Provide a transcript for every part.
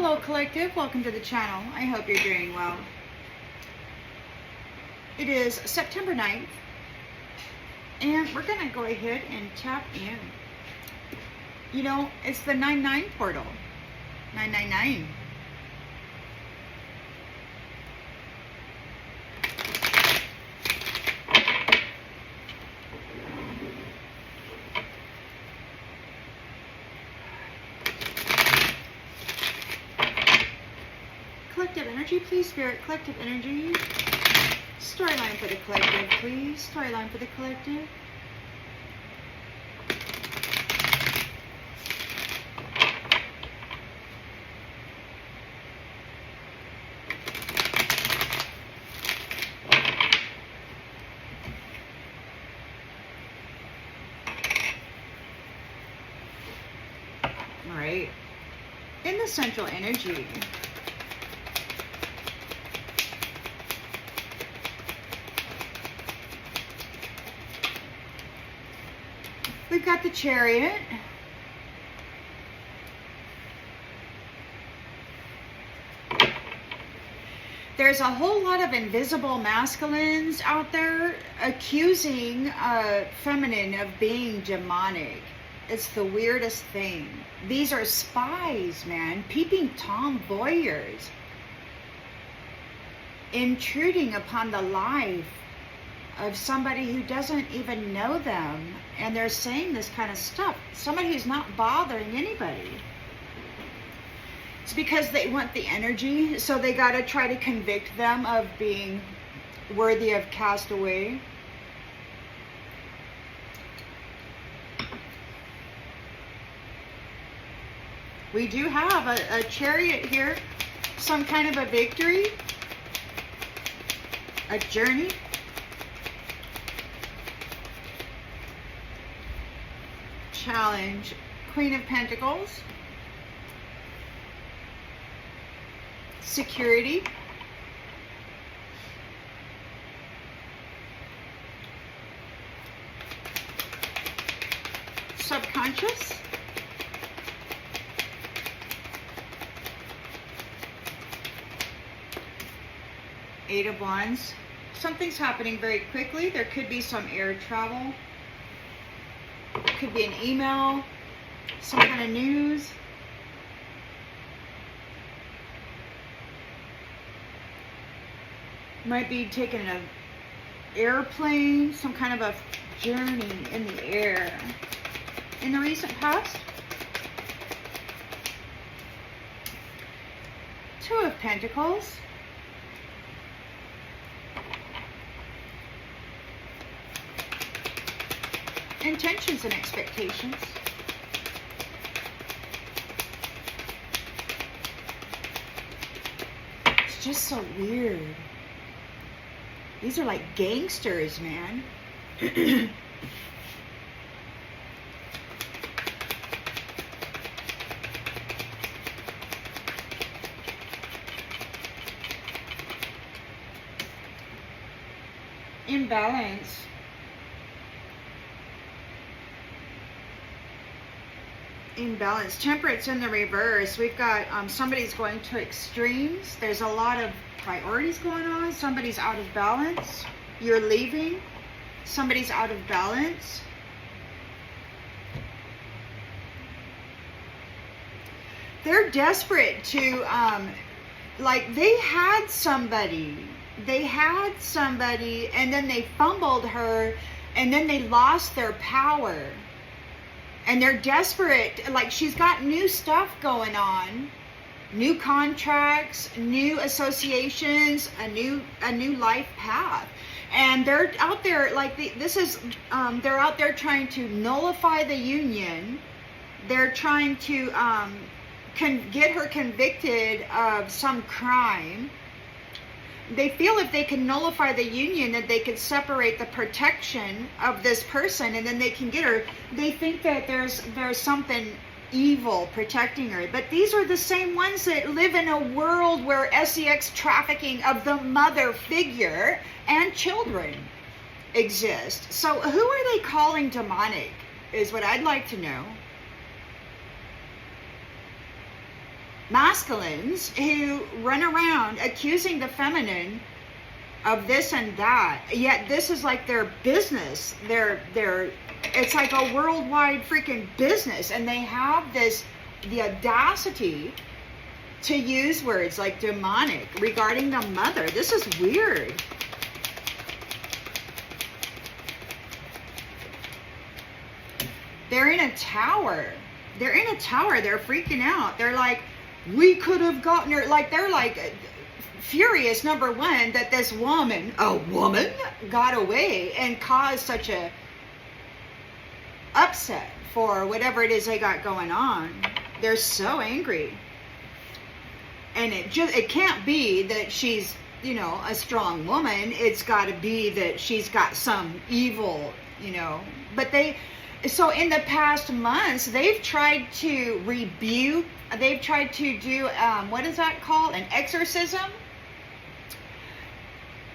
Hello collective, welcome to the channel. I hope you're doing well. It is September 9th and we're gonna go ahead and tap in. You know, it's the 9-9 portal. 999. Collective energy, please, Spirit. Collective energy. Storyline for the collective, please. Storyline for the collective. All right. In the central energy. We've got the Chariot. There's a whole lot of invisible masculines out there accusing feminine of being demonic. It's the weirdest thing. These are spies, man. Peeping Tom voyeurs. Intruding upon the life of somebody who doesn't even know them, and they're saying this kind of stuff. Somebody who's not bothering anybody. It's because they want the energy, so they got to try to convict them of being worthy of castaway. We do have a Chariot here, some kind of a victory, a journey. Challenge, Queen of Pentacles, security, subconscious, Eight of Wands. Something's happening very quickly. There could be some air travel. Could be an email, some kind of news. Might be taking an airplane, some kind of a journey in the air. In the recent past, Two of Pentacles. Intentions and expectations. It's just so weird. These are like gangsters, man. Imbalance. Imbalance. Temperance in the reverse. We've got somebody's going to extremes. There's a lot of priorities going on. Somebody's out of balance. You're leaving. Somebody's out of balance. They're desperate to like they had somebody and then they fumbled her and then they lost their power. And they're desperate, like she's got new stuff going on, new contracts, new associations, a new life path. And they're out there, like they're out there trying to nullify the union. They're trying to get her convicted of some crime. They feel if they can nullify the union that they could separate the protection of this person and then they can get her. They think that there's something evil protecting her. But these are the same ones that live in a world where sex trafficking of the mother figure and children exist. So who are they calling demonic is what I'd like to know. masculines who run around accusing the feminine of this and that, yet this is like their business. It's like a worldwide freaking business, and they have the audacity to use words like demonic regarding the mother. This is weird. They're in a tower. They're in a tower. They're freaking out. They're like, we could have gotten her. Like, they're like furious, number one, that this woman, got away and caused such a upset for whatever it is they got going on. They're so angry. And it can't be that she's, you know, a strong woman. It's got to be that she's got some evil, you know. But so in the past months, they've tried to rebuke, they've tried to do, what is that called? An exorcism?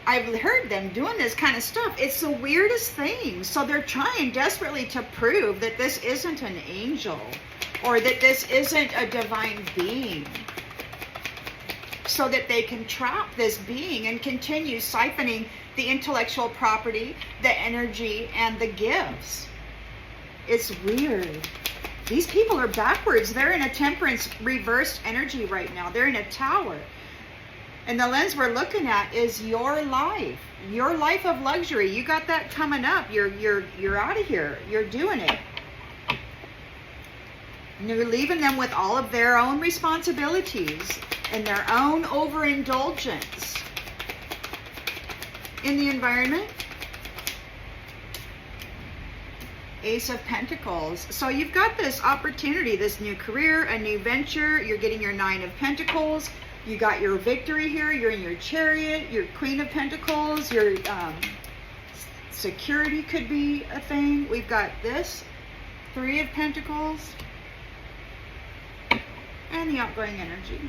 I've heard them doing this kind of stuff. It's the weirdest thing. So they're trying desperately to prove that this isn't an angel, or that this isn't a divine being, so that they can trap this being and continue siphoning the intellectual property, the energy, and the gifts. It's weird. These people are backwards. They're in a temperance reversed energy right now. They're in a tower. And the lens we're looking at is your life of luxury. You got that coming up. You're out of here. You're doing it. And you're leaving them with all of their own responsibilities and their own overindulgence in the environment. Ace of Pentacles. So you've got this opportunity, this new career, a new venture. You're getting your Nine of Pentacles. You got your victory here. You're in your Chariot, your Queen of Pentacles. Your security could be a thing. We've got this Three of Pentacles and the outgoing energy.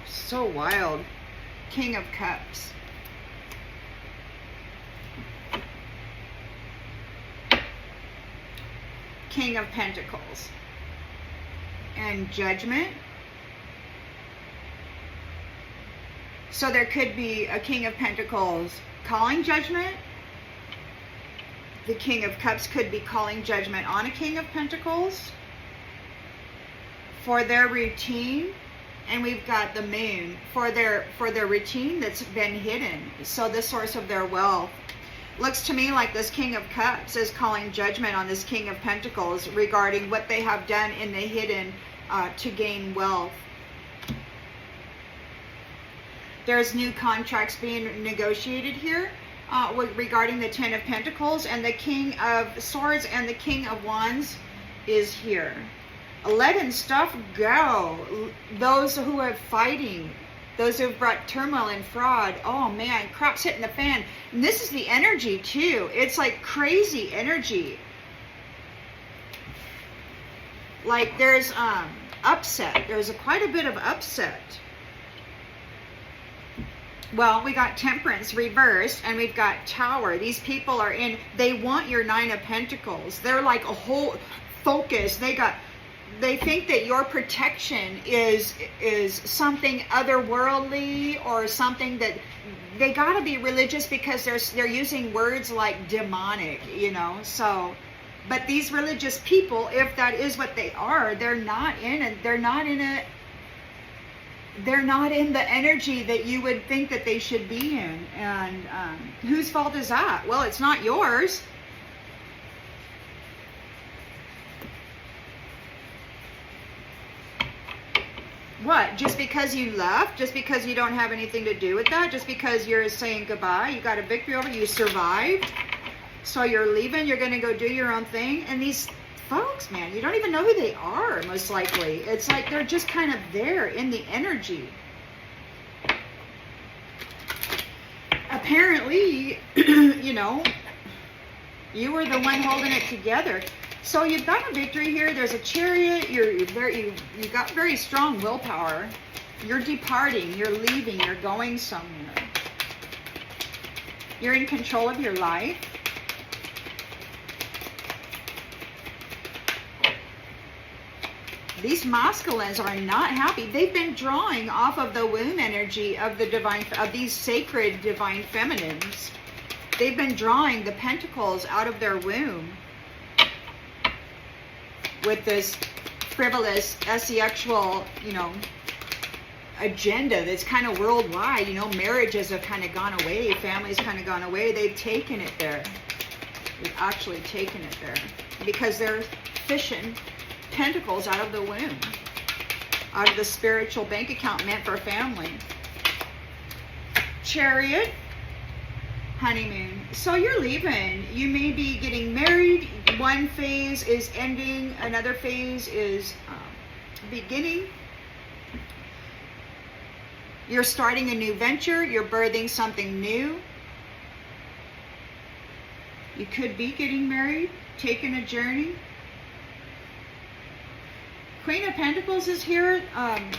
So wild. King of Cups. King of Pentacles. And Judgment. So there could be a King of Pentacles calling judgment. The King of Cups could be calling judgment on a King of Pentacles for their routine. And we've got the Moon for their routine that's been hidden. So the source of their wealth. Looks to me like this King of Cups is calling judgment on this King of Pentacles regarding what they have done in the hidden to gain wealth. There's new contracts being negotiated here regarding the Ten of Pentacles, and the King of Swords and the King of Wands is here. Letting stuff go. Those who are fighting, those who have brought turmoil and fraud. Oh man, crap's hitting the fan. And this is the energy too. It's like crazy energy. Like there's upset. There's quite a bit of upset. Well, we got Temperance reversed, and we've got Tower. These people are in, they want your Nine of Pentacles. They're like a whole focus. They think that your protection is something otherworldly, or something that they got to be religious, because they're using words like demonic, you know. So, but these religious people, if that is what they are, they're not in it. They're not in the energy that you would think that they should be in. And whose fault is that? Well, it's not yours. What? Just because you left? Just because you don't have anything to do with that? Just because you're saying goodbye? You got a victory over it? You survived? So you're leaving? You're going to go do your own thing? And these folks, man, you don't even know who they are, most likely. It's like they're just kind of there in the energy. Apparently, you know, you were the one holding it together. So you've got a victory here. There's a Chariot. You got very strong willpower. You're departing. You're leaving. You're going somewhere. You're in control of your life. These masculines are not happy. They've been drawing off of the womb energy of the divine, of these sacred divine feminines. They've been drawing the pentacles out of their womb with this frivolous, asexual, you know, agenda that's kind of worldwide. You know, marriages have kind of gone away, families kind of gone away. They've taken it there. They've actually taken it there because they're fishing pentacles out of the womb, out of the spiritual bank account meant for family. Chariot, honeymoon. So you're leaving. You may be getting married. One phase is ending. Another phase is beginning. You're starting a new venture. You're birthing something new. You could be getting married, taking a journey. Queen of Pentacles is here.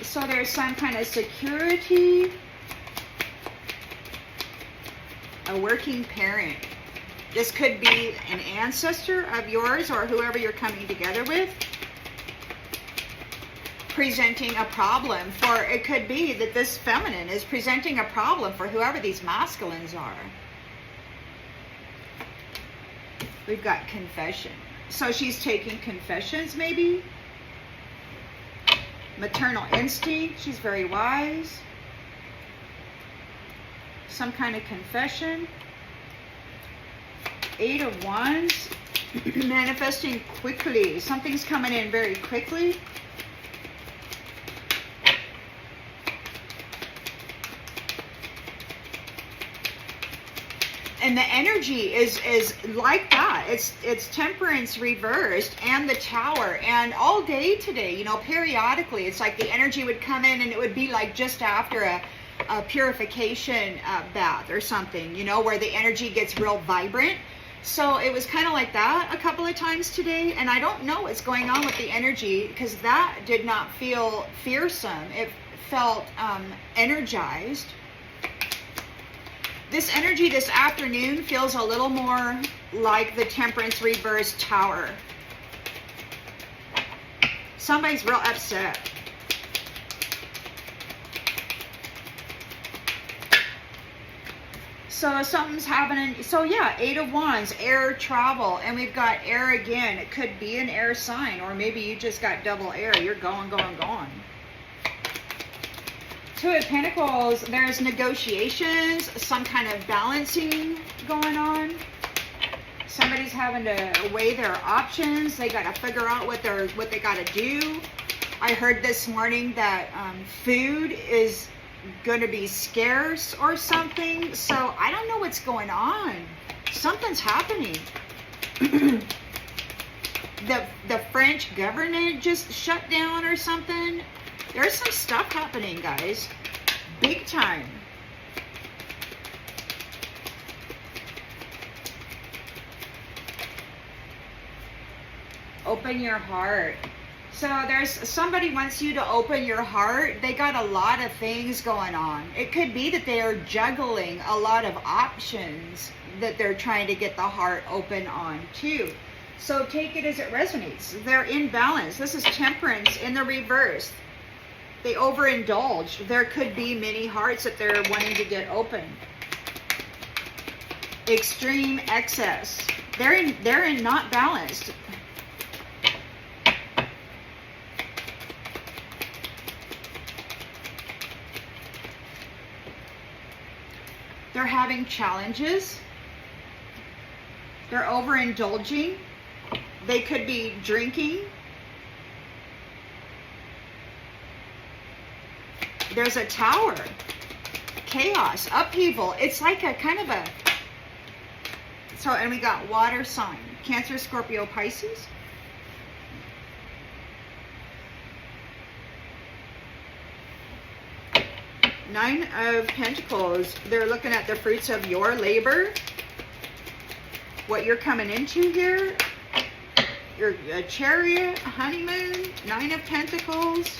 So there's some kind of security. A working parent. This could be an ancestor of yours or whoever you're coming together with, presenting a problem for, it could be that this feminine is presenting a problem for whoever these masculines are. We've got confession. So she's taking confessions maybe. Maternal instinct. She's very wise. Some kind of confession. 8 of Wands. Manifesting quickly. Something's coming in very quickly. And the energy is like that. It's Temperance reversed and the Tower. And all day today, you know, periodically, it's like the energy would come in and it would be like just after a purification bath or something, you know, where the energy gets real vibrant. So it was kind of like that a couple of times today. And I don't know what's going on with the energy because that did not feel fearsome. It felt energized. This energy this afternoon feels a little more like the Temperance reverse Tower. Somebody's real upset. So something's happening. So yeah, 8 of Wands, air travel. And we've got air again. It could be an air sign. Or maybe you just got double air. You're going, going, going. 2 of Pentacles, there's negotiations, some kind of balancing going on. Somebody's having to weigh their options. They got to figure out what they got to do. I heard this morning that food is going to be scarce or something. So I don't know what's going on. Something's happening. The French government just shut down or something. There's some stuff happening, guys. Big time. Open your heart. So there's somebody wants you to open your heart. They got a lot of things going on. It could be that they are juggling a lot of options that they're trying to get the heart open on too. So take it as it resonates. They're in balance. This is Temperance in the reverse. They overindulged. There could be many hearts that they're wanting to get open. Extreme excess. They're in not balanced. They're having challenges. They're overindulging. They could be drinking. There's a Tower. Chaos, upheaval. It's like a kind of a... So, and we got water sign. Cancer, Scorpio, Pisces. Nine of Pentacles. They're looking at the fruits of your labor. What you're coming into here. Your Chariot, honeymoon. 9 of Pentacles.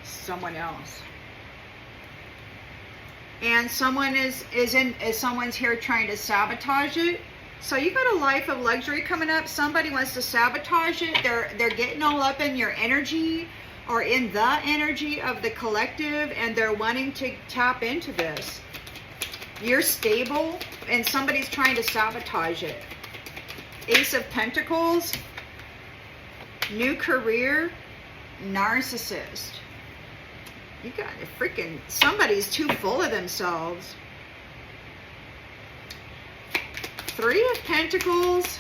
Someone else. and someone's here trying to sabotage it. So you got a life of luxury coming up. Somebody wants to sabotage it. They're getting all up in your energy, or in the energy of the collective, and they're wanting to tap into this. You're stable and somebody's trying to sabotage it. Ace of Pentacles, new career, narcissist. You got a freaking, somebody's too full of themselves. Three of Pentacles.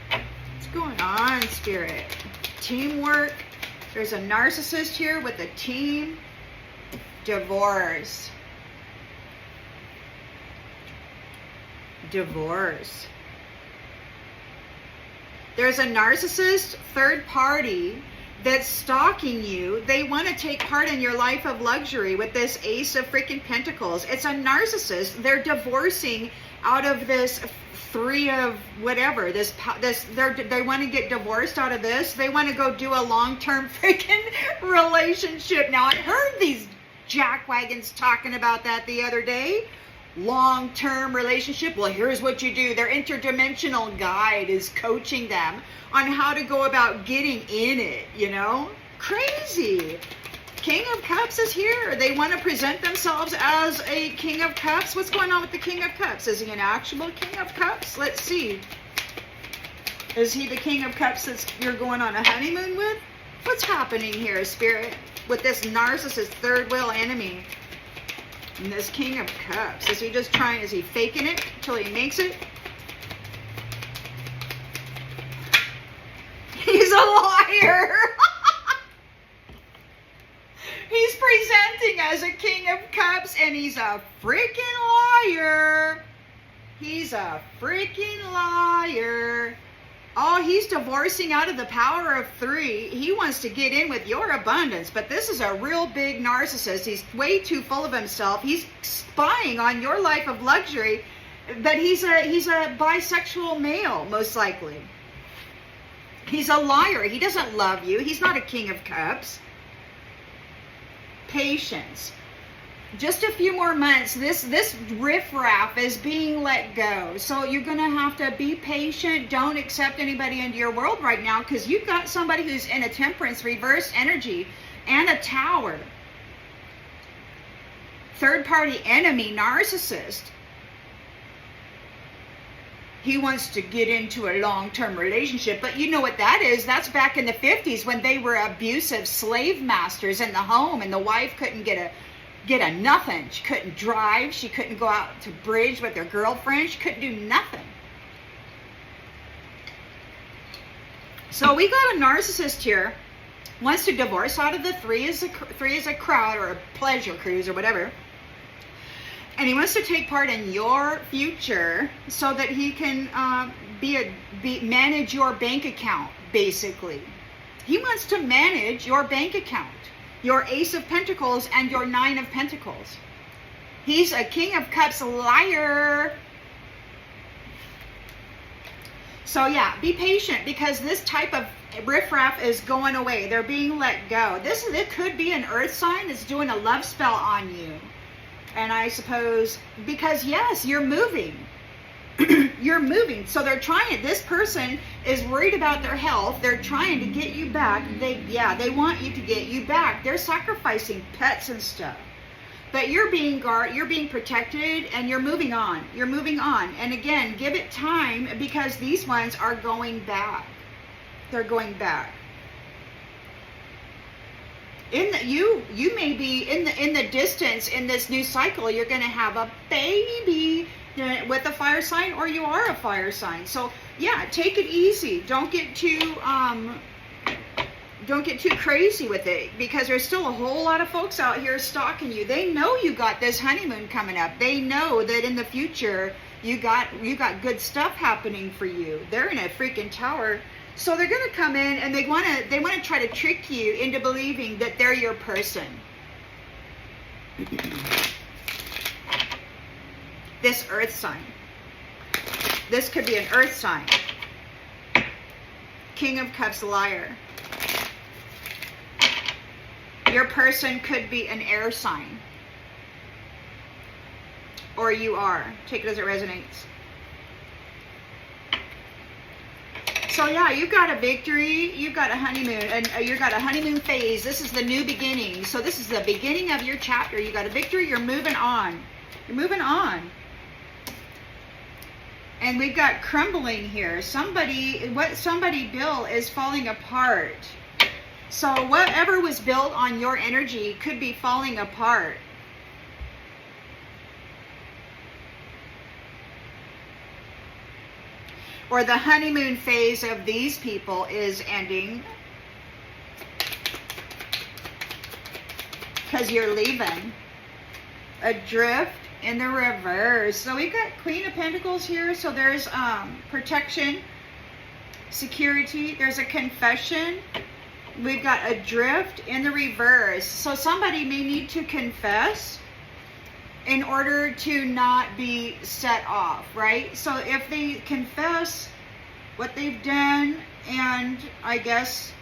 What's going on, Spirit? Teamwork. There's a narcissist here with a team. Divorce. Divorce. There's a narcissist third party that's stalking you. They want to take part in your life of luxury with this Ace of freaking Pentacles. It's a narcissist. They're divorcing out of this three of whatever. They want to get divorced out of this. They want to go do a long-term freaking relationship. Now, I heard these jackwagons talking about that the other day. Long-term relationship. Well, here's what you do. Their interdimensional guide is coaching them on how to go about getting in it, you know? Crazy. King of Cups is here. They want to present themselves as a King of Cups. What's going on with the King of Cups? Is he an actual King of Cups? Let's see. Is he the King of Cups that you're going on a honeymoon with? What's happening here, Spirit, with this narcissist third wheel enemy? And this King of Cups, is he just trying, is he faking it till he makes it? He's a liar. He's presenting as a King of Cups, and he's a freaking liar. He's a freaking liar. Oh, he's divorcing out of the power of three. He wants to get in with your abundance, but this is a real big narcissist. He's way too full of himself. He's spying on your life of luxury, but he's a bisexual male, most likely. He's a liar. He doesn't love you. He's not a King of Cups. Patience. Just a few more months. This riffraff is being let go. So you're going to have to be patient. Don't accept anybody into your world right now, because you've got somebody who's in a Temperance reverse energy and a Tower. Third party enemy, narcissist. He wants to get into a long-term relationship, but you know what that is? That's back in the 50s when they were abusive slave masters in the home, and the wife couldn't get a nothing. She couldn't drive. She couldn't go out to bridge with her girlfriend. She couldn't do nothing. So we got a narcissist here. Wants to divorce out of the three as a crowd, or a pleasure cruise, or whatever. And he wants to take part in your future so that he can manage your bank account, basically. He wants to manage your bank account, your Ace of Pentacles and your Nine of Pentacles. He's a King of Cups liar. So yeah, be patient, because this type of riffraff is going away. They're being let go. It could be an earth sign that's doing a love spell on you. And I suppose, because yes, you're moving. You're moving. So they're trying, this person is worried about their health. They're trying to get you back. They want you to get you back. They're sacrificing pets and stuff. But you're being protected, and you're moving on. You're moving on. And again, give it time, because these ones are going back. They're going back. You may be in the distance in this new cycle. You're going to have a baby with a fire sign, or you are a fire sign. So yeah, take it easy. Don't get too crazy with it, because there's still a whole lot of folks out here stalking you. They know you got this honeymoon coming up. They know that in the future you got good stuff happening for you. They're in a freaking tower. So they're going to come in, and they want to try to trick you into believing that they're your person. This earth sign. This could be an earth sign. King of Cups liar. Your person could be an air sign. Or you are. Take it as it resonates. So yeah, you've got a victory, you've got a honeymoon, and you've got a honeymoon phase. This is the new beginning. So this is the beginning of your chapter. You got a victory, you're moving on. You're moving on. And we've got crumbling here. What somebody built is falling apart. So whatever was built on your energy could be falling apart. Or the honeymoon phase of these people is ending because you're leaving. Adrift in the reverse. So we've got Queen of Pentacles here. So there's protection, security. There's a confession. We've got adrift in the reverse. So somebody may need to confess in order to not be set off, right? So if they confess what they've done, and I guess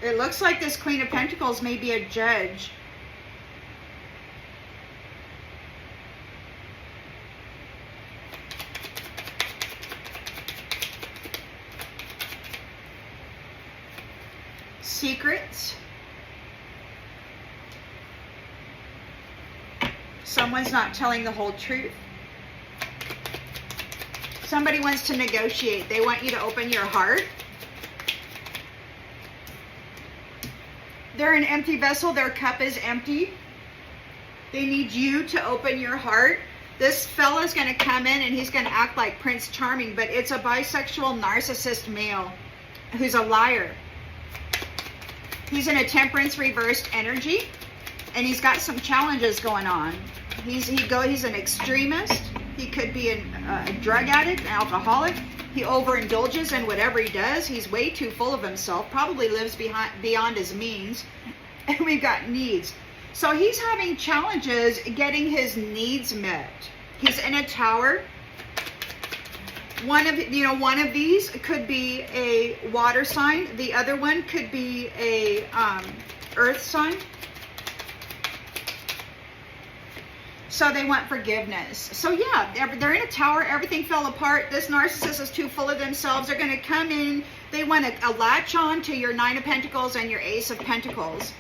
it looks like this Queen of Pentacles may be a judge. Secrets. Someone's not telling the whole truth. Somebody wants to negotiate. They want you to open your heart. They're an empty vessel. Their cup is empty. They need you to open your heart. This fella's going to come in and he's going to act like Prince Charming, but it's a bisexual narcissist male who's a liar. He's in a temperance reversed energy, and he's got some challenges going on. He's an extremist. He could be a drug addict, an alcoholic. He overindulges in whatever he does. He's way too full of himself, probably lives beyond his means. And we've got needs. So he's having challenges getting his needs met. He's in a tower. One of these could be a water sign. The other one could be a earth sign. So they want forgiveness. So yeah, they're in a tower. Everything fell apart. This narcissist is too full of themselves. They're going to come in. They want to latch on to your Nine of Pentacles and your Ace of Pentacles.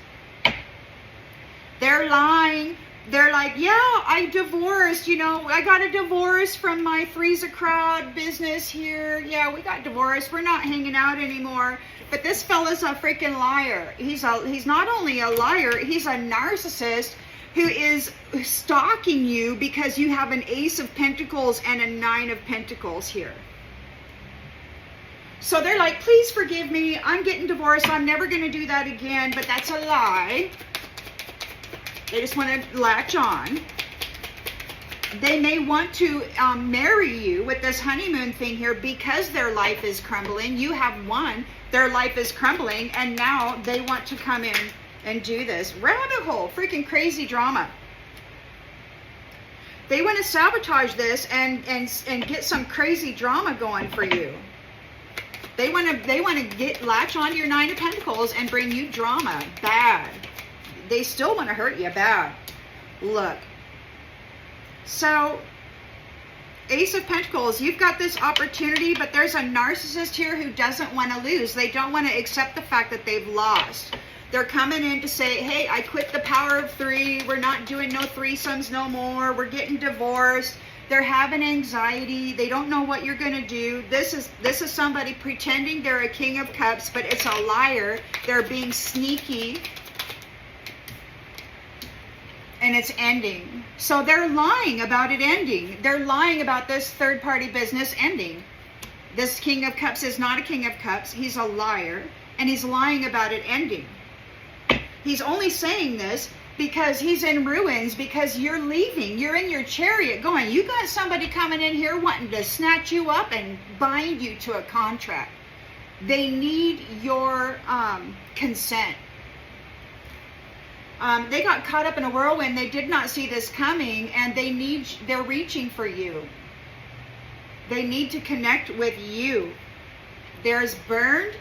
They're lying. They're like, yeah, I divorced. I got a divorce from my Three's a Crowd business here. Yeah, we got divorced. We're not hanging out anymore. But this fella's a freaking liar. He's not only a liar, he's a narcissist who is stalking you because you have an Ace of Pentacles and a Nine of Pentacles here. So they're like, please forgive me. I'm getting divorced. I'm never going to do that again. But that's a lie. They just want to latch on. They may want to marry you with this honeymoon thing here because their life is crumbling. You have won. Their life is crumbling. And now they want to come in and do this. Rabbit hole. Freaking crazy drama. They want to sabotage this and get some crazy drama going for you. They want to latch on to your Nine of Pentacles and bring you drama. Bad. They still want to hurt you bad. Look. So, Ace of Pentacles, you've got this opportunity, but there's a narcissist here who doesn't want to lose. They don't want to accept the fact that they've lost. They're coming in to say, hey, I quit the power of three. We're not doing no threesomes no more. We're getting divorced. They're having anxiety. They don't know what you're going to do. This is somebody pretending they're a King of Cups, but it's a liar. They're being sneaky. And it's ending. So they're lying about it ending. They're lying about this third-party business ending. This King of Cups is not a King of Cups. He's a liar. And he's lying about it ending. He's only saying this because he's in ruins, because you're leaving. You're in your chariot going, you got somebody coming in here wanting to snatch you up and bind you to a contract. They need your consent. They got caught up in a whirlwind. They did not see this coming, and they're reaching for you. They need to connect with you. There's burned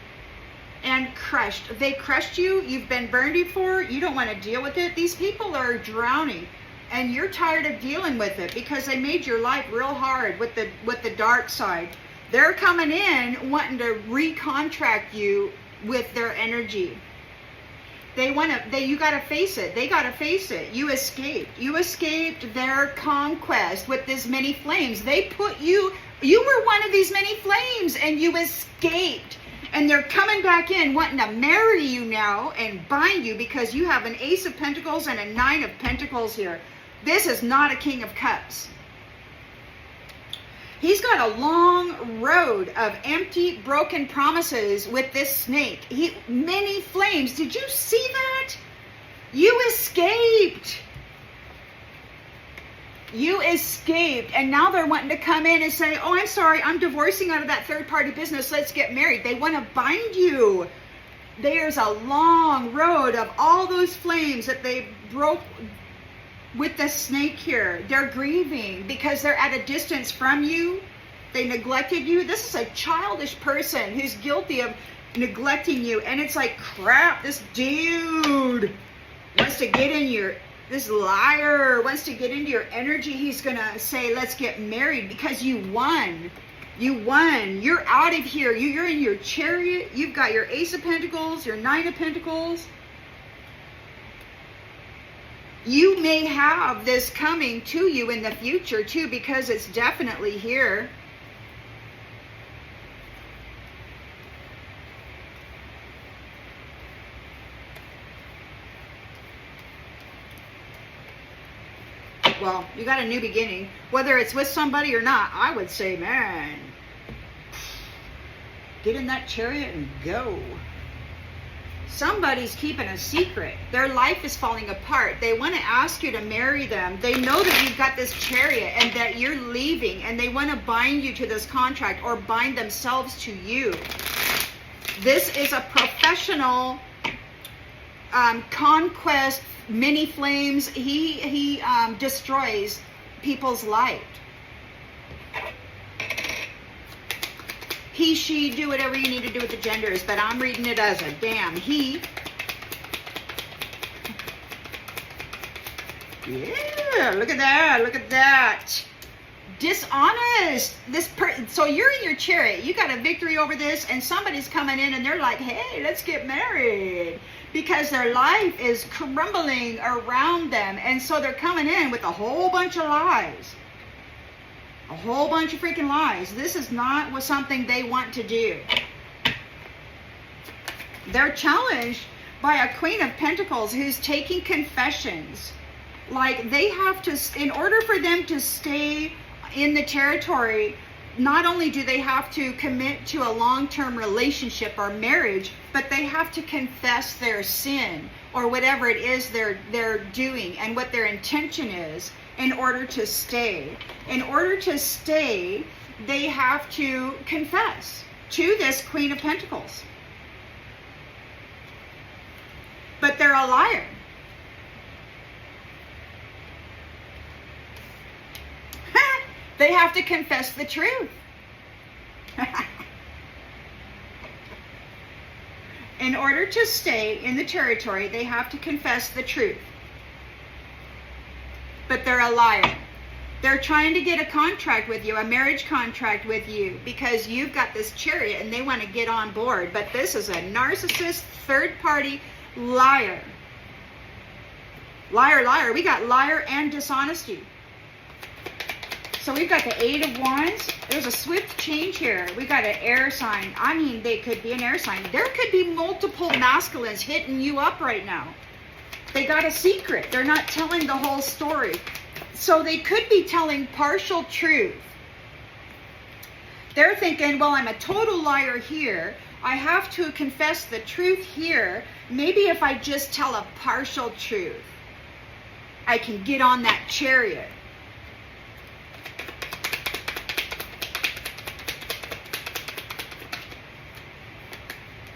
and crushed. They crushed you. You've been burned before. You don't want to deal with it. These people are drowning, and you're tired of dealing with it because they made your life real hard with the dark side. They're coming in wanting to recontract you with their energy. You got to face it. They got to face it. You escaped. You escaped their conquest with this many flames. They put you were one of these many flames, and you escaped. And they're coming back in wanting to marry you now and bind you because you have an Ace of Pentacles and a Nine of Pentacles here. This is not a King of Cups. He's got a long road of empty, broken promises with this snake. Many flames. Did you see that? You escaped. You escaped. And now they're wanting to come in and say, oh, I'm sorry, I'm divorcing out of that third-party business. Let's get married. They want to bind you. There's a long road of all those flames that they broke with the snake here. They're grieving because they're at a distance from you. They neglected you. This is a childish person who's guilty of neglecting you. And it's like, crap, this dude wants to get in your, this liar wants to get into your energy. He's going to say, let's get married because you won. You won. You're out of here. You're in your chariot. You've got your Ace of Pentacles, your Nine of Pentacles. You may have this coming to you in the future too, because it's definitely here. Well, you got a new beginning. Whether it's with somebody or not, I would say, man, get in that chariot and go. Somebody's keeping a secret. Their life is falling apart. They want to ask you to marry them. They know that you've got this chariot and that you're leaving, and they want to bind you to this contract or bind themselves to you. This is a professional conquest, many flames. He destroys people's light. He, she, do whatever you need to do with the genders, but I'm reading it as a damn he. Yeah, look at that, look at that. Dishonest. So you're in your chariot, you got a victory over this, and somebody's coming in and they're like, hey, let's get married. Because their life is crumbling around them, and so they're coming in with a whole bunch of lies. A whole bunch of freaking lies. This is not something they want to do. They're challenged by a Queen of Pentacles who's taking confessions. Like, they have to, in order for them to stay in the territory, not only do they have to commit to a long-term relationship or marriage, but they have to confess their sin or whatever it is they're doing and what their intention is in order to stay. In order to stay, they have to confess to this Queen of Pentacles. But they're a liar. They have to confess the truth. In order to stay in the territory, they have to confess the truth. But they're a liar. They're trying to get a contract with you, a marriage contract with you, because you've got this chariot and they want to get on board. But this is a narcissist, third-party liar. Liar, liar. We got liar and dishonesty. So we've got the Eight of Wands. There's a swift change here. We got an air sign. I mean, they could be an air sign. There could be multiple masculines hitting you up right now. They got a secret. They're not telling the whole story. So they could be telling partial truth. They're thinking, well, I'm a total liar here. I have to confess the truth here. Maybe if I just tell a partial truth, I can get on that chariot.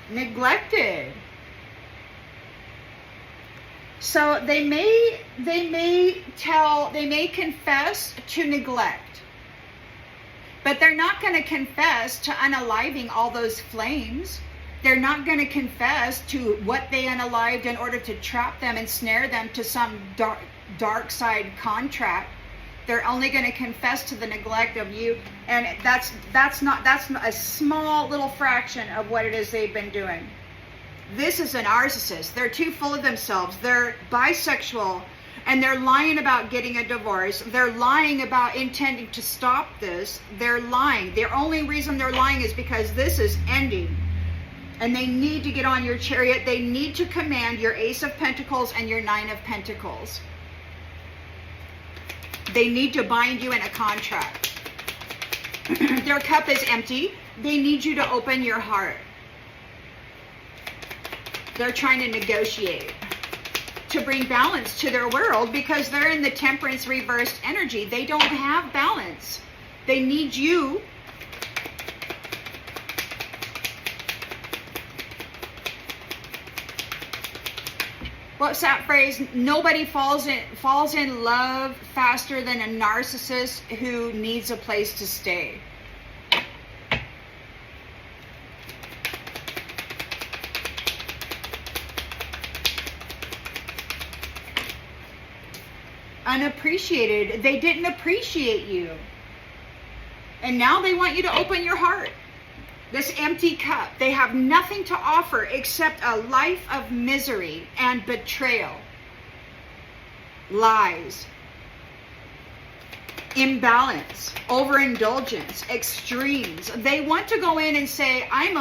Neglected. So they may confess to neglect, but they're not going to confess to unaliving all those flames. They're not going to confess to what they unalived in order to trap them and snare them to some dark side contract. They're only going to confess to the neglect of you, and that's a small little fraction of what it is they've been doing. This is a narcissist. They're too full of themselves. They're bisexual, and they're lying about getting a divorce. They're lying about intending to stop this. They're lying. The only reason they're lying is because this is ending. And they need to get on your chariot. They need to command your Ace of Pentacles and your Nine of Pentacles. They need to bind you in a contract. Their cup is empty. They need you to open your heart. They're trying to negotiate to bring balance to their world because they're in the Temperance reversed energy. They don't have balance. They need you what's that phrase? Nobody falls in love faster than a narcissist who needs a place to stay. Unappreciated. They didn't appreciate you. And now they want you to open your heart. This empty cup. They have nothing to offer except a life of misery and betrayal. Lies. Imbalance. Overindulgence. Extremes. They want to go in and say, I'm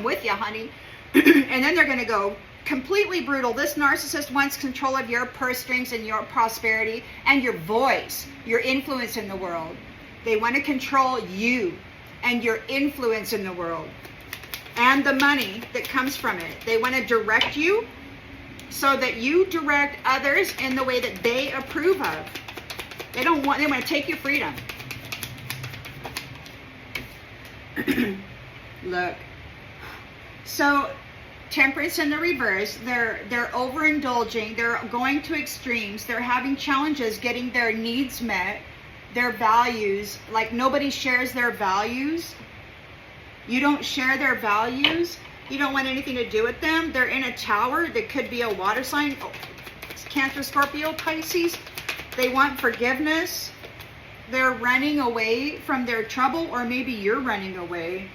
with you, honey. And then they're going to go completely brutal. This narcissist wants control of your purse strings and your prosperity and your voice, your influence in the world. They want to control you and your influence in the world and the money that comes from it. They want to direct you so that you direct others in the way that they approve of. They want to take your freedom. Look. So Temperance in the reverse, they're overindulging, they're going to extremes, they're having challenges getting their needs met, their values, like nobody shares their values. You don't share their values. You don't want anything to do with them. They're in a tower that could be a water sign. Oh, it's Cancer, Scorpio, Pisces. They want forgiveness. They're running away from their trouble, or maybe you're running away.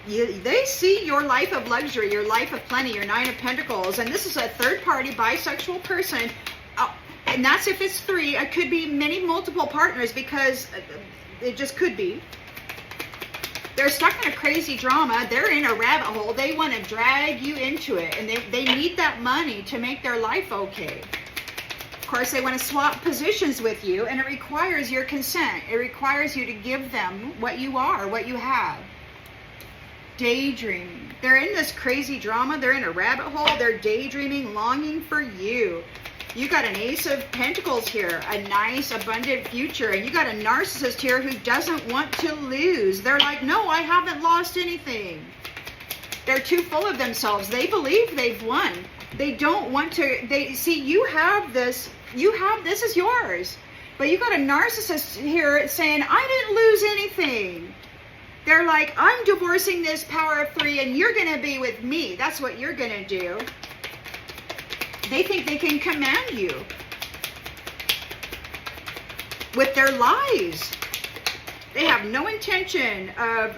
They see your life of luxury, your life of plenty, your Nine of Pentacles, and this is a third-party bisexual person, and that's if it's three. It could be multiple partners because it just could be. They're stuck in a crazy drama. They're in a rabbit hole. They want to drag you into it, and they need that money to make their life okay. Of course, they want to swap positions with you, and it requires your consent. It requires you to give them what you are, what you have. Daydreaming. They're in this crazy drama. They're in a rabbit hole. They're daydreaming, longing for you. You got an Ace of Pentacles here, a nice, abundant future, and you got a narcissist here who doesn't want to lose. They're like, no, I haven't lost anything. They're too full of themselves. They believe they've won. They don't want to. They see you have this. This is yours. But you got a narcissist here saying, I didn't lose anything. They're like, I'm divorcing this power of three and you're going to be with me. That's what you're going to do. They think they can command you with their lies. They have no intention of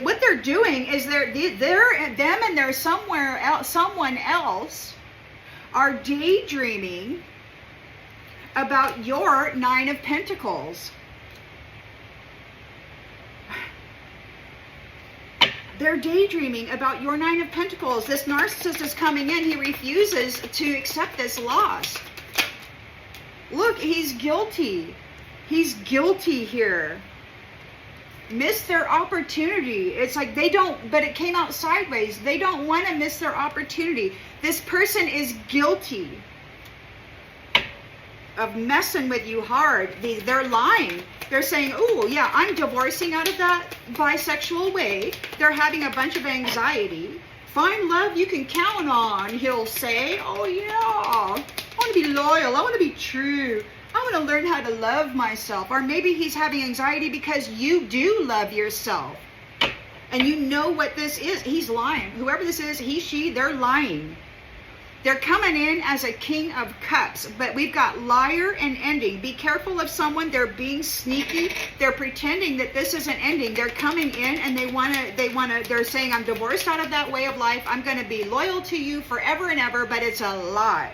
what they're doing. Is them and they're somewhere else, someone else are daydreaming about your Nine of Pentacles. They're daydreaming about your Nine of Pentacles. This narcissist is coming in. He refuses to accept this loss. Look, he's guilty. He's guilty here. Missed their opportunity. It's like they don't, but it came out sideways. They don't want to miss their opportunity. This person is guilty of messing with you hard. They're lying. They're saying, oh, yeah, I'm divorcing out of that bisexual way. They're having a bunch of anxiety. Find love you can count on, he'll say. Oh, yeah, I want to be loyal. I want to be true. I want to learn how to love myself. Or maybe he's having anxiety because you do love yourself. And you know what this is. He's lying. Whoever this is, he, she, they're lying. They're coming in as a king of cups, but we've got liar and ending. Be careful of someone. They're being sneaky. They're pretending that this is an ending. They're coming in and they're saying, I'm divorced out of that way of life. I'm going to be loyal to you forever and ever, but it's a lie.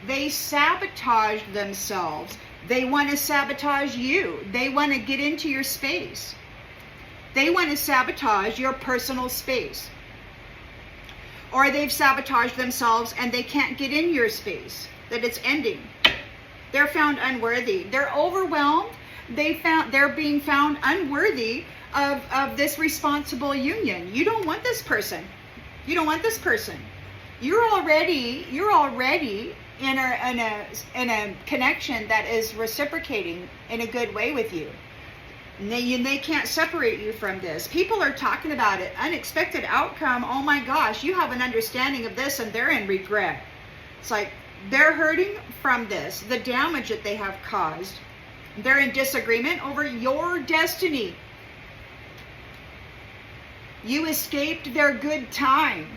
They sabotage themselves. They want to sabotage you. They want to get into your space. They want to sabotage your personal space. Or they've sabotaged themselves and they can't get in your space, that it's ending. They're found unworthy. They're overwhelmed. They're being found unworthy of this responsible union. You don't want this person. You don't want this person. You're already in a connection that is reciprocating in a good way with you. And they can't separate you from this. People are talking about it. Unexpected outcome. Oh my gosh, you have an understanding of this and they're in regret. It's like they're hurting from this, the damage that they have caused. They're in disagreement over your destiny. You escaped their good time.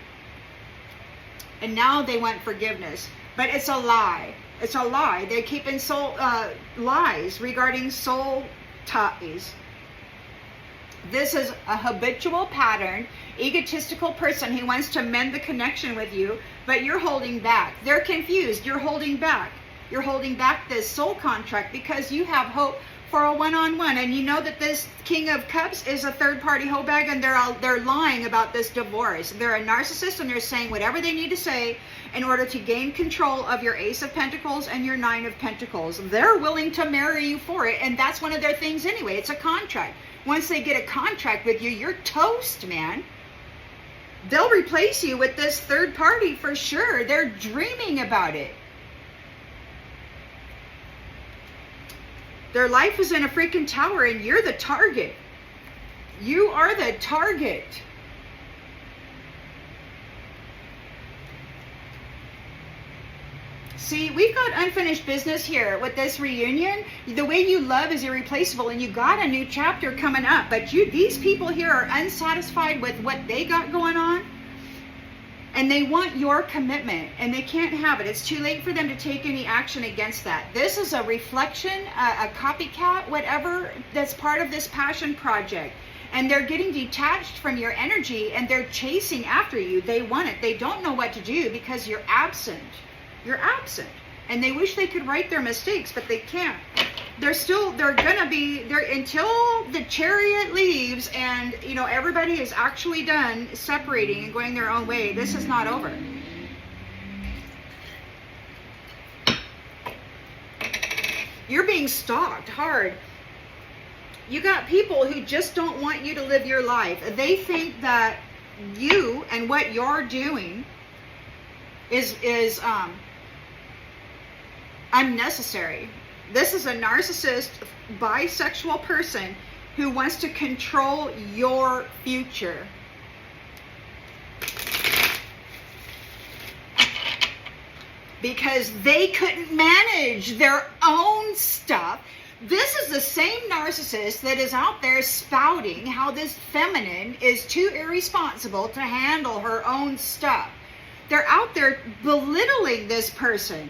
And now they want forgiveness. But it's a lie. It's a lie. They're keeping lies regarding soul ties. This is a habitual pattern, egotistical person who wants to mend the connection with you, but you're holding back. They're confused. You're holding back. You're holding back this soul contract because you have hope for a one-on-one, and you know that this King of Cups is a third-party hoe bag, and they're lying about this divorce. They're a narcissist, and they're saying whatever they need to say in order to gain control of your Ace of Pentacles and your Nine of Pentacles. They're willing to marry you for it, and that's one of their things anyway. It's a contract. Once they get a contract with you, you're toast, man. They'll replace you with this third party for sure. They're dreaming about it. Their life is in a freaking tower and you're the target. You are the target. See, we've got unfinished business here with this reunion. The way you love is irreplaceable and you got a new chapter coming up. But these people here are unsatisfied with what they got going on. And they want your commitment, and they can't have it. It's too late for them to take any action against that. This is a reflection, a copycat, whatever, that's part of this passion project. And they're getting detached from your energy, and they're chasing after you. They want it. They don't know what to do because you're absent. You're absent. And they wish they could right their mistakes, but they can't. They're gonna be there until the chariot leaves and, you know, everybody is actually done separating and going their own way. This is not over. You're being stalked hard. You got people who just don't want you to live your life. They think that you and what you're doing is unnecessary. This is a narcissist, bisexual person who wants to control your future. Because they couldn't manage their own stuff. This is the same narcissist that is out there spouting how this feminine is too irresponsible to handle her own stuff. They're out there belittling this person.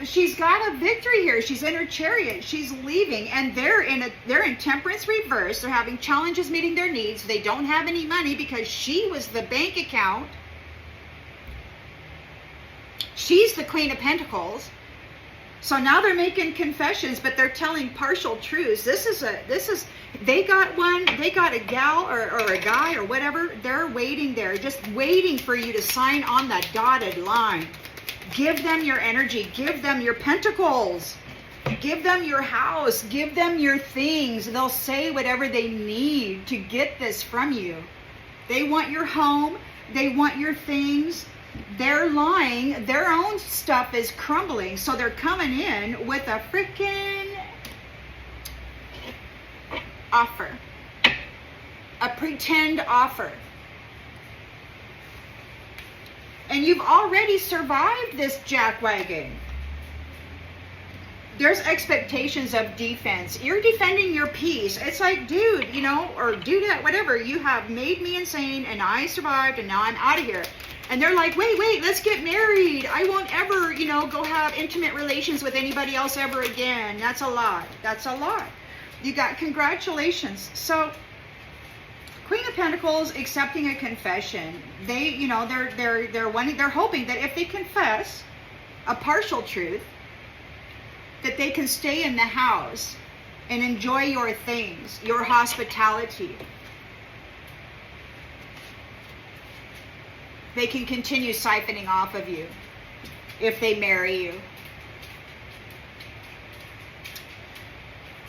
She's got a victory here. She's in her chariot. She's leaving, and they're in temperance reverse. They're having challenges meeting their needs. They don't have any money because she was the bank account. She's the Queen of Pentacles. So now they're making confessions, but they're telling partial truths. They got a gal or a guy or whatever. They're waiting there, just waiting for you to sign on that dotted line. Give them your energy. Give them your pentacles. Give them your house. Give them your things. They'll say whatever they need to get this from you. They want your home. They want your things. They're lying. Their own stuff is crumbling. So they're coming in with a freaking offer. A pretend offer. And you've already survived this jackwagon. There's expectations of defense. You're defending your peace. It's like, dude, you know, or do that, whatever. You have made me insane and I survived and now I'm out of here. And they're like, wait, let's get married. I won't ever, you know, go have intimate relations with anybody else ever again. That's a lie. That's a lie. You got congratulations. So Queen of Pentacles accepting a confession. They, you know, they're hoping that if they confess a partial truth, that they can stay in the house and enjoy your things, your hospitality. They can continue siphoning off of you if they marry you.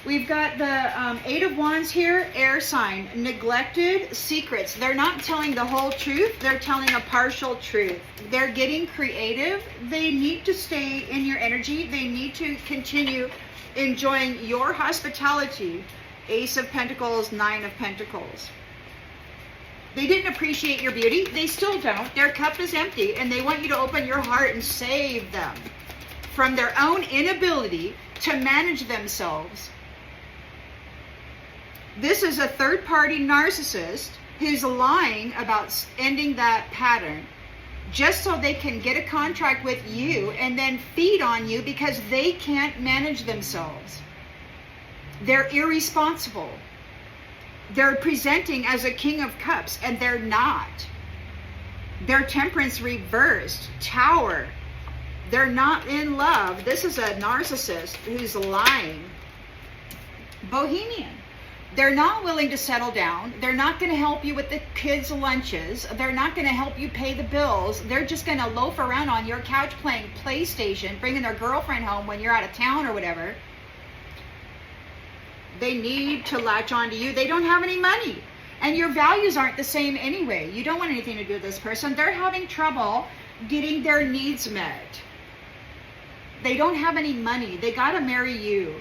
We've got the Eight of Wands here, air sign, neglected secrets. They're not telling the whole truth. They're telling a partial truth. They're getting creative. They need to stay in your energy. They need to continue enjoying your hospitality. Ace of Pentacles, Nine of Pentacles. They didn't appreciate your beauty. They still don't. Their cup is empty, and they want you to open your heart and save them from their own inability to manage themselves. This is a third-party narcissist who's lying about ending that pattern just so they can get a contract with you and then feed on you because they can't manage themselves. They're irresponsible. They're presenting as a King of Cups, and they're not. They're Temperance reversed, Tower. They're not in love. This is a narcissist who's lying. Bohemian. They're not willing to settle down. They're not going to help you with the kids' lunches. They're not going to help you pay the bills. They're just going to loaf around on your couch playing PlayStation, bringing their girlfriend home when you're out of town or whatever. They need to latch on to you. They don't have any money. And your values aren't the same anyway. You don't want anything to do with this person. They're having trouble getting their needs met. They don't have any money. They got to marry you.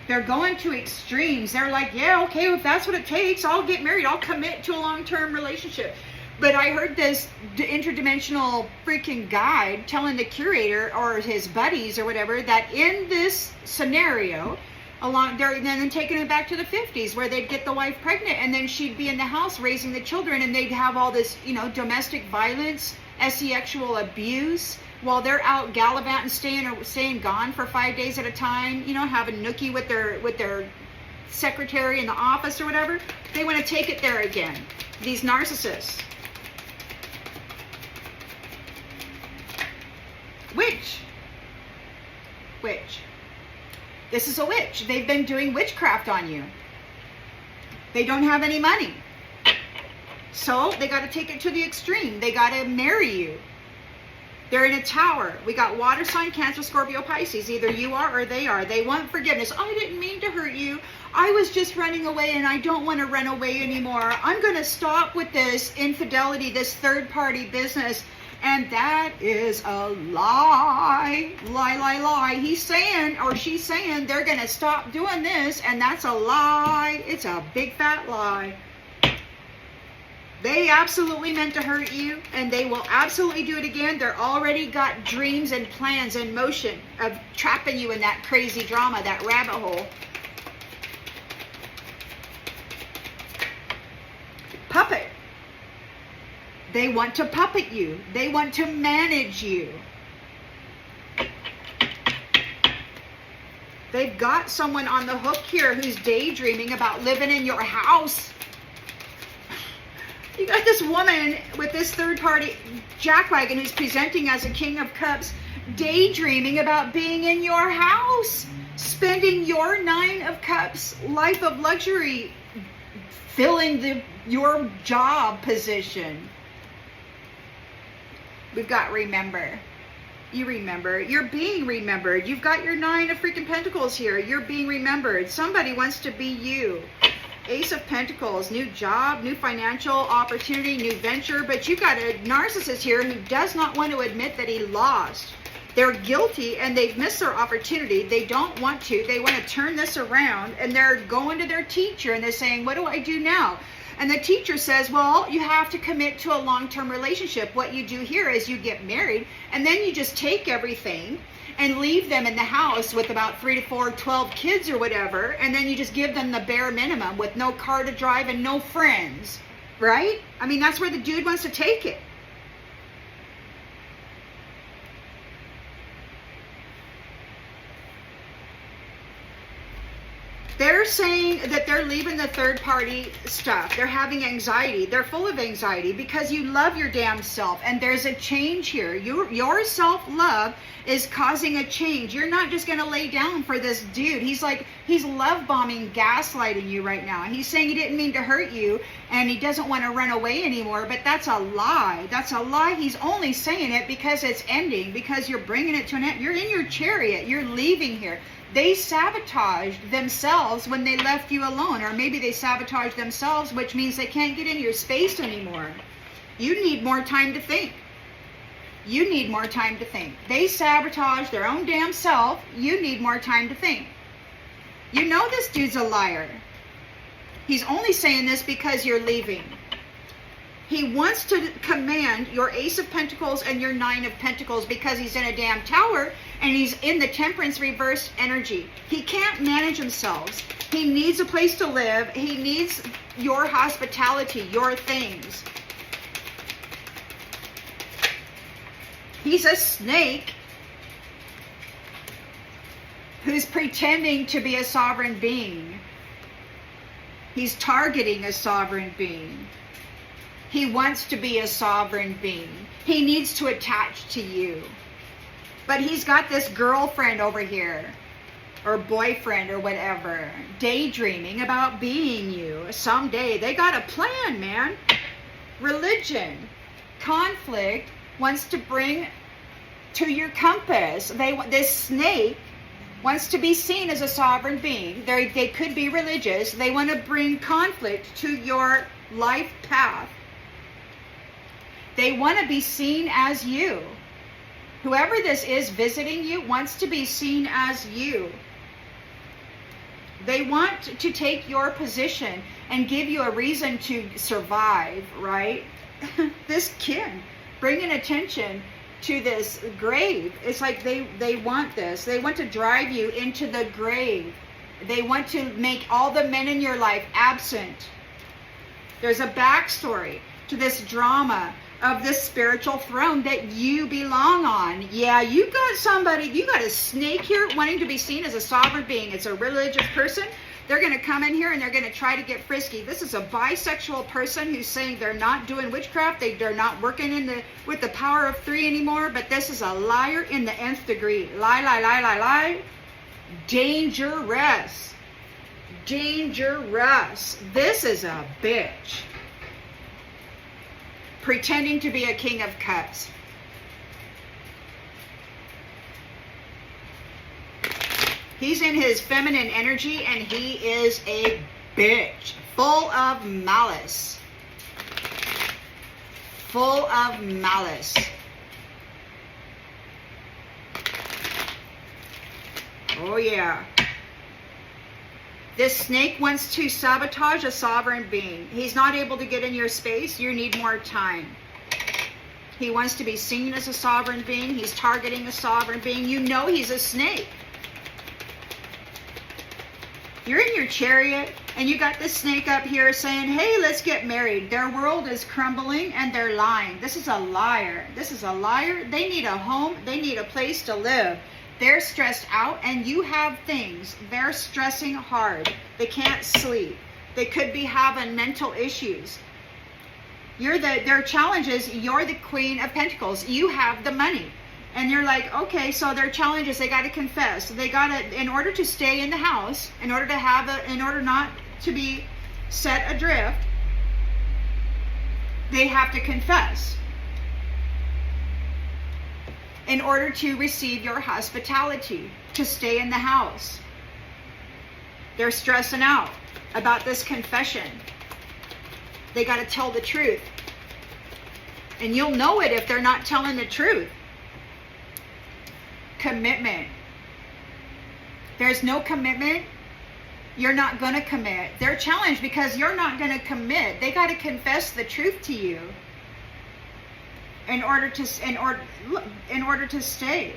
They're going to extremes. They're like, yeah, okay, if that's what it takes, I'll get married. I'll commit to a long-term relationship. But I heard this interdimensional freaking guide telling the curator or his buddies or whatever that in this scenario, along there, and then taking it back to the 50s where they'd get the wife pregnant and then she'd be in the house raising the children and they'd have all this, you know, domestic violence, sexual abuse, while they're out gallivanting, staying gone for 5 days at a time, you know, having nookie with their secretary in the office or whatever. They want to take it there again. These narcissists. Witch. This is a witch. They've been doing witchcraft on you. They don't have any money. So they got to take it to the extreme. They got to marry you. They're in a tower. We got water sign, Cancer, Scorpio, Pisces. Either you are or they are. They want forgiveness. I didn't mean to hurt you. I was just running away and I don't want to run away anymore. I'm going to stop with this infidelity, this third-party business. And that is a lie. Lie. He's saying, or she's saying, they're going to stop doing this, and that's a lie. It's a big fat lie. They absolutely meant to hurt you, and they will absolutely do it again. They're already got dreams and plans in motion of trapping you in that crazy drama, that rabbit hole. Puppet. They want to puppet you. They want to manage you. They've got someone on the hook here who's daydreaming about living in your house. You got this woman with this third-party jackwagon who's presenting as a King of Cups, daydreaming about being in your house, spending your Nine of Cups life of luxury, filling your job position. We've got remember. You remember. You're being remembered. You've got your Nine of freaking Pentacles here. You're being remembered. Somebody wants to be you. Ace of Pentacles, new job, new financial opportunity, new venture. But you got a narcissist here who does not want to admit that he lost. They're guilty and they've missed their opportunity. They don't want to. They want to turn this around, and they're going to their teacher and they're saying, what do I do now? And the teacher says, well, you have to commit to a long-term relationship. What you do here is you get married, and then you just take everything and leave them in the house with about 3 to 4, 12 kids or whatever, and then you just give them the bare minimum with no car to drive and no friends, right? I mean, that's where the dude wants to take it. They're saying that they're leaving the third party stuff. They're having anxiety. They're full of anxiety because you love your damn self. And there's a change here. Your self-love is causing a change. You're not just going to lay down for this dude. He's love bombing, gaslighting you right now. He's saying he didn't mean to hurt you and he doesn't want to run away anymore. But that's a lie. That's a lie. He's only saying it because it's ending, because you're bringing it to an end. You're in your chariot. You're leaving here. They sabotaged themselves when they left you alone, or maybe they sabotaged themselves, which means they can't get in your space anymore. You need more time to think. You need more time to think. They sabotaged their own damn self. You need more time to think. You know this dude's a liar. He's only saying this because you're leaving. He wants to command your Ace of Pentacles and your Nine of Pentacles because he's in a damn tower and he's in the Temperance reversed energy. He can't manage himself. He needs a place to live. He needs your hospitality, your things. He's a snake who's pretending to be a sovereign being. He's targeting a sovereign being. He wants to be a sovereign being. He needs to attach to you. But he's got this girlfriend over here, or boyfriend, or whatever, daydreaming about being you someday. They got a plan, man. Religion, conflict, wants to bring to your compass. This snake wants to be seen as a sovereign being. They could be religious. They want to bring conflict to your life path. They want to be seen as you. Whoever this is visiting you wants to be seen as you. They want to take your position and give you a reason to survive, right? This kid bringing attention to this grave. It's like they want this. They want to drive you into the grave. They want to make all the men in your life absent. There's a backstory to this drama of this spiritual throne that you belong on. Yeah, you got somebody, you got a snake here wanting to be seen as a sovereign being. It's a religious person. They're going to come in here and they're going to try to get frisky. This is a bisexual person who's saying they're not doing witchcraft. They're not working with the power of 3 anymore. But this is a liar in the nth degree. Lie, lie, lie, lie, lie. Dangerous. Dangerous. This is a bitch. Pretending to be a king of cups. He's in his feminine energy and he is a bitch. Full of malice. Full of malice. Oh yeah. This snake wants to sabotage a sovereign being. He's not able to get in your space. You need more time. He wants to be seen as a sovereign being. He's targeting a sovereign being. You know he's a snake. You're in your chariot and you got this snake up here saying, hey, let's get married. Their world is crumbling and they're lying. This is a liar. This is a liar. They need a home. They need a place to live. They're stressed out and you have things. They're stressing hard. They can't sleep. They could be having mental issues. Their challenge is you're the Queen of Pentacles. You have the money. And you're like, okay, so their challenge is they got to confess. They got to, in order to stay in the house, in order not to be set adrift, they have to confess. In order to receive your hospitality, to stay in the house. They're stressing out about this confession. They got to tell the truth. And you'll know it if they're not telling the truth. Commitment. There's no commitment You're not going to commit. They're challenged because you're not going to commit. They got to confess the truth to you in order to stay.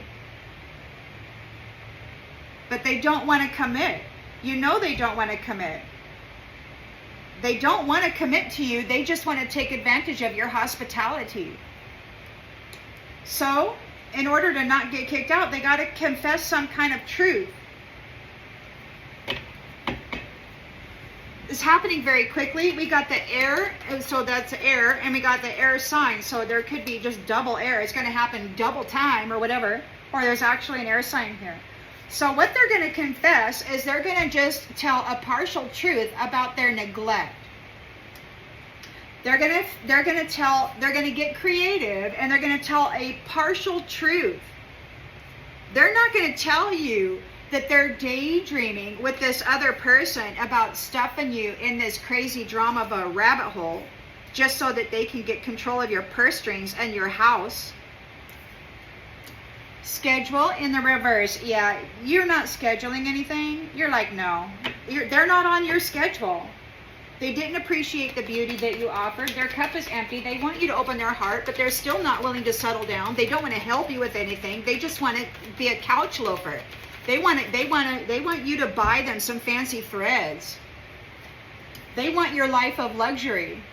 But they don't want to commit. You know they don't want to commit. They don't want to commit to you. They just want to take advantage of your hospitality. So, in order to not get kicked out, they got to confess some kind of truth. It's happening very quickly. We got the air, so that's air, and we got the air sign, so there could be just double air. It's going to happen double time or whatever, or there's actually an air sign here. So what they're going to confess is they're going to just tell a partial truth about their neglect. They're going to get creative, and they're going to tell a partial truth. They're not going to tell you that they're daydreaming with this other person about stuffing you in this crazy drama of a rabbit hole just so that they can get control of your purse strings and your house. Schedule in the reverse. Yeah, you're not scheduling anything. You're like, no. They're not on your schedule. They didn't appreciate the beauty that you offered. Their cup is empty. They want you to open their heart, but they're still not willing to settle down. They don't want to help you with anything. They just want to be a couch loafer. They want you to buy them some fancy threads. They want your life of luxury.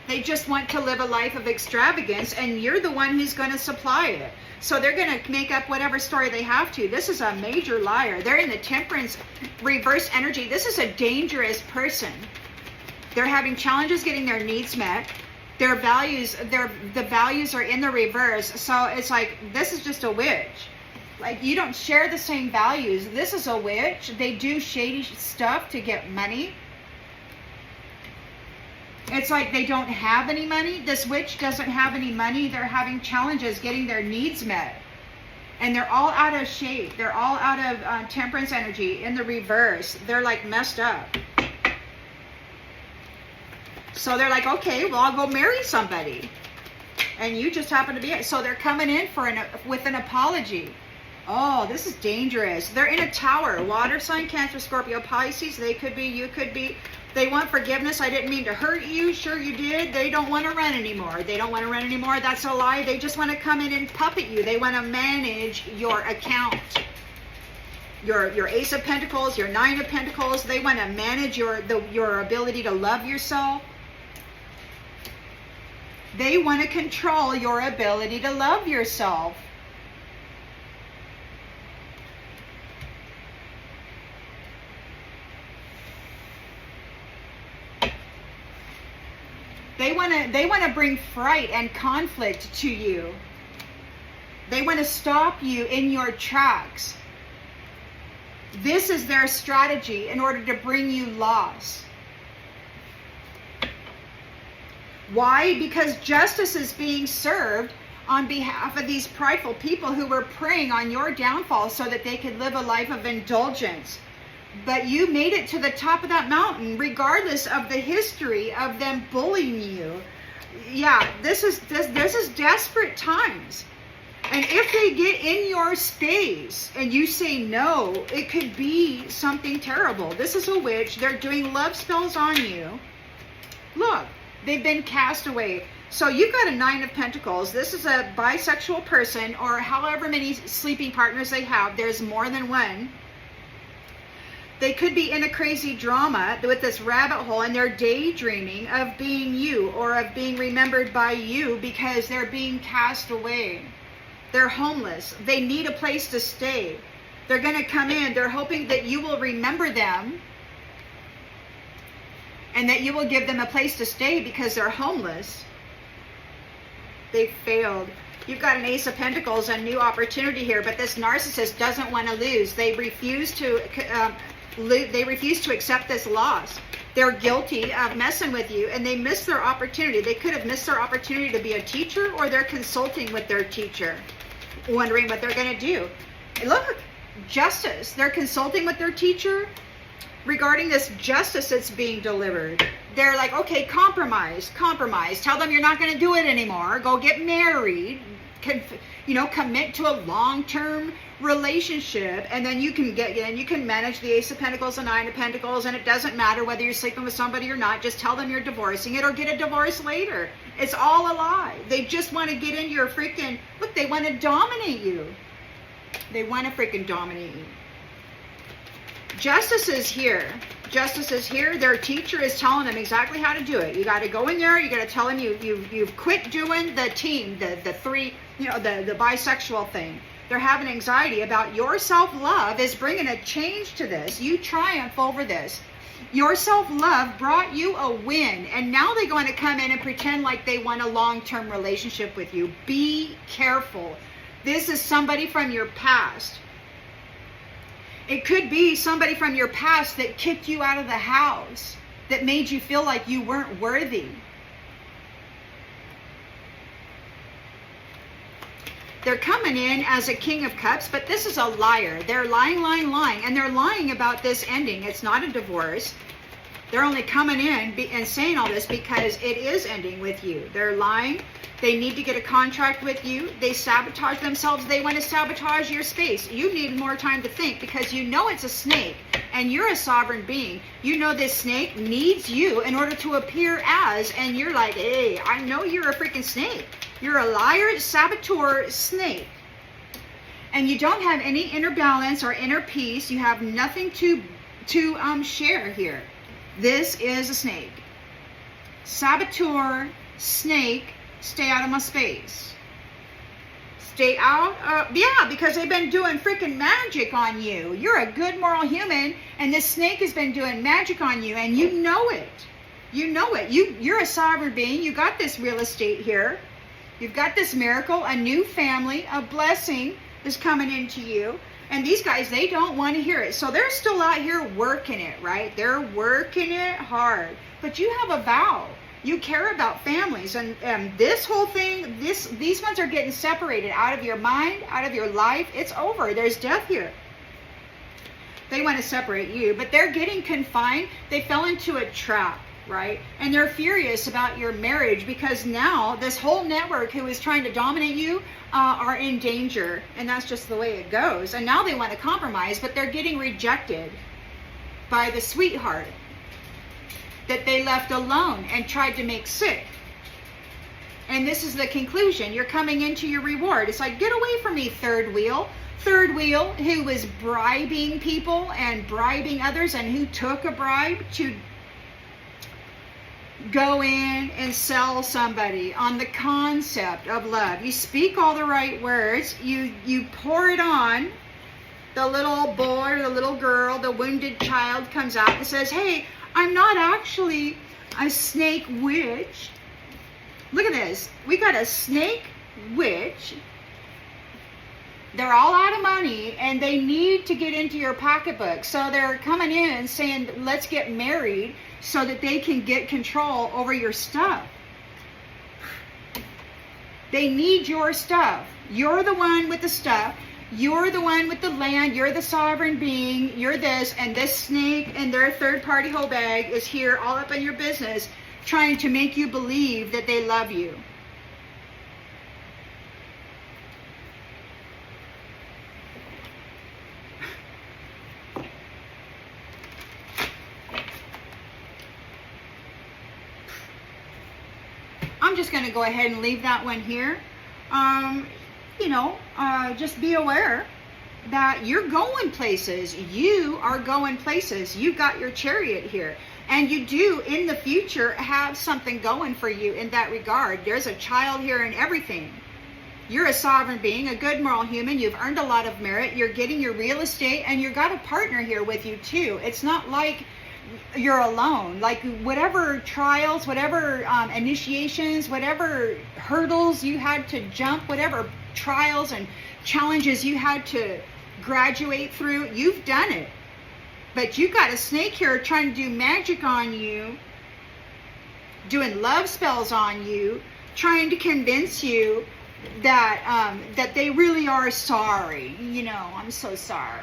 They just want to live a life of extravagance, and you're the one who's going to supply it. So they're going to make up whatever story they have to. This is a major liar. They're in the temperance reverse energy. This is a dangerous person. They're having challenges getting their needs met. Their values, the values are in the reverse. So it's like, this is just a witch. Like, you don't share the same values. This is a witch. They do shady stuff to get money. It's like they don't have any money. This witch doesn't have any money. They're having challenges getting their needs met. And they're all out of shape. They're all out of temperance energy in the reverse. They're like messed up. So they're like, okay, well, I'll go marry somebody. And you just happen to be it. So they're coming in with an apology. Oh, this is dangerous. They're in a tower. Water sign, Cancer, Scorpio, Pisces. They could be, you could be. They want forgiveness. I didn't mean to hurt you. Sure you did. They don't want to run anymore. They don't want to run anymore. That's a lie. They just want to come in and puppet you. They want to manage your account. Your Ace of Pentacles, your Nine of Pentacles. They want to manage your ability to love yourself. They want to control your ability to love yourself. They want to bring fright and conflict to you. They want to stop you in your tracks. This is their strategy in order to bring you loss. Why? Because justice is being served on behalf of these prideful people who were preying on your downfall so that they could live a life of indulgence. But you made it to the top of that mountain, regardless of the history of them bullying you. Yeah, this is desperate times. And if they get in your space and you say no, it could be something terrible. This is a witch. They're doing love spells on you. Look, they've been cast away. So you've got a Nine of Pentacles. This is a bisexual person, or however many sleeping partners they have. There's more than one. They could be in a crazy drama with this rabbit hole, and they're daydreaming of being you or of being remembered by you because they're being cast away. They're homeless. They need a place to stay. They're going to come in. They're hoping that you will remember them and that you will give them a place to stay because they're homeless. They failed. You've got an Ace of Pentacles, a new opportunity here, but this narcissist doesn't want to lose. They refuse to accept this loss. They're guilty of messing with you, and they missed their opportunity. They could have missed their opportunity to be a teacher, or they're consulting with their teacher, wondering what they're going to do. Look, justice. They're consulting with their teacher regarding this justice that's being delivered. They're like, okay, compromise. Tell them you're not going to do it anymore. Go get married. commit to a long-term relationship, and then you can manage the Ace of Pentacles and Nine of Pentacles, and it doesn't matter whether you're sleeping with somebody or not. Just tell them you're divorcing it or get a divorce later. It's all a lie. They just want to get into your freaking, look, they want to dominate you. They want to freaking dominate you. Justice is here. Justice is here. Their teacher is telling them exactly how to do it. You got to go in there. You got to tell them you've quit doing the team, the three, the bisexual thing. They're having anxiety about your self-love is bringing a change to this. You triumph over this. Your self-love brought you a win, and now they're going to come in and pretend like they want a long-term relationship with you. Be careful. This is somebody from your past. It could be somebody from your past that kicked you out of the house, that made you feel like you weren't worthy. They're coming in as a King of Cups, but this is a liar. They're lying, and they're lying about this ending. It's not a divorce. They're only coming in and saying all this because it is ending with you. They're lying. They need to get a contract with you. They sabotage themselves. They want to sabotage your space. You need more time to think because you know it's a snake and you're a sovereign being. You know this snake needs you in order to appear as, and you're like, hey, I know you're a freaking snake. You're a liar, saboteur, snake. And you don't have any inner balance or inner peace. You have nothing to share here. This is a snake. Saboteur, snake, stay out of my space. Stay out. Yeah, because they've been doing freaking magic on you. You're a good moral human, and this snake has been doing magic on you, and you know it. You know it. You're a sovereign being. You got this real estate here. You've got this miracle, a new family, a blessing is coming into you. And these guys, they don't want to hear it. So they're still out here working it, right? They're working it hard. But you have a vow. You care about families. And this whole thing, these ones are getting separated out of your mind, out of your life. It's over. There's death here. They want to separate you, but they're getting confined. They fell into a trap, right? And they're furious about your marriage because now this whole network who is trying to dominate you are in danger, and that's just the way it goes. And now they want to compromise, but they're getting rejected by the sweetheart that they left alone and tried to make sick. And this is the conclusion. You're coming into your reward. It's like, get away from me, third wheel. Third wheel, who was bribing people and bribing others, and who took a bribe to go in and sell somebody on the concept of love. You speak all the right words. You pour it on. The little boy or the little girl, the wounded child comes out and says, hey, I'm not actually a snake witch. Look at this. We got a snake witch. They're all out of money and they need to get into your pocketbook. So they're coming in saying, let's get married so that they can get control over your stuff. They need your stuff. You're the one with the stuff. You're the one with the land. You're the sovereign being. You're this. And this snake and their third party hoe bag is here all up in your business trying to make you believe that they love you. I'm just going to go ahead and leave that one here. Just be aware that you're going places. You are going places. You got your chariot here. And you do, in the future, have something going for you in that regard. There's a child here and everything. You're a sovereign being, a good moral human. You've earned a lot of merit. You're getting your real estate, and you've got a partner here with you, too. It's not like you're alone. Like whatever trials, whatever initiations, whatever hurdles you had to jump, whatever trials and challenges you had to graduate through, you've done it. But you got a snake here trying to do magic on you, doing love spells on you, trying to convince you that that they really are sorry. I'm so sorry.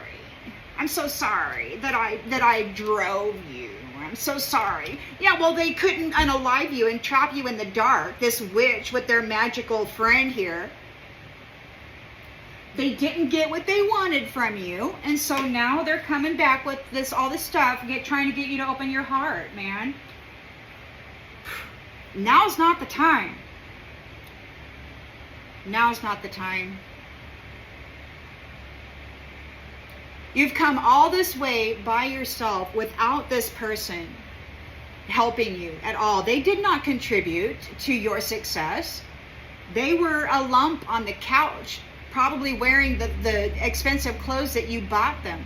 I'm so sorry that I drove you. I'm so sorry. Yeah, well, they couldn't unalive you and trap you in the dark. This witch with their magical friend here. they didn't get what they wanted from you, and so now they're coming back with all this stuff, trying to get you to open your heart, man. Now's not the time. Now's not the time. You've come all this way by yourself without this person helping you at all. They did not contribute to your success. They were a lump on the couch, probably wearing the expensive clothes that you bought them.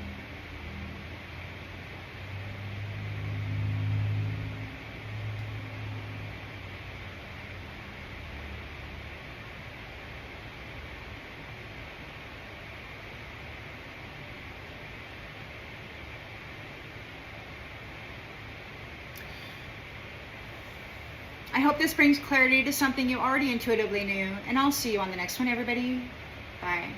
I hope this brings clarity to something you already intuitively knew, and I'll see you on the next one, everybody. Bye.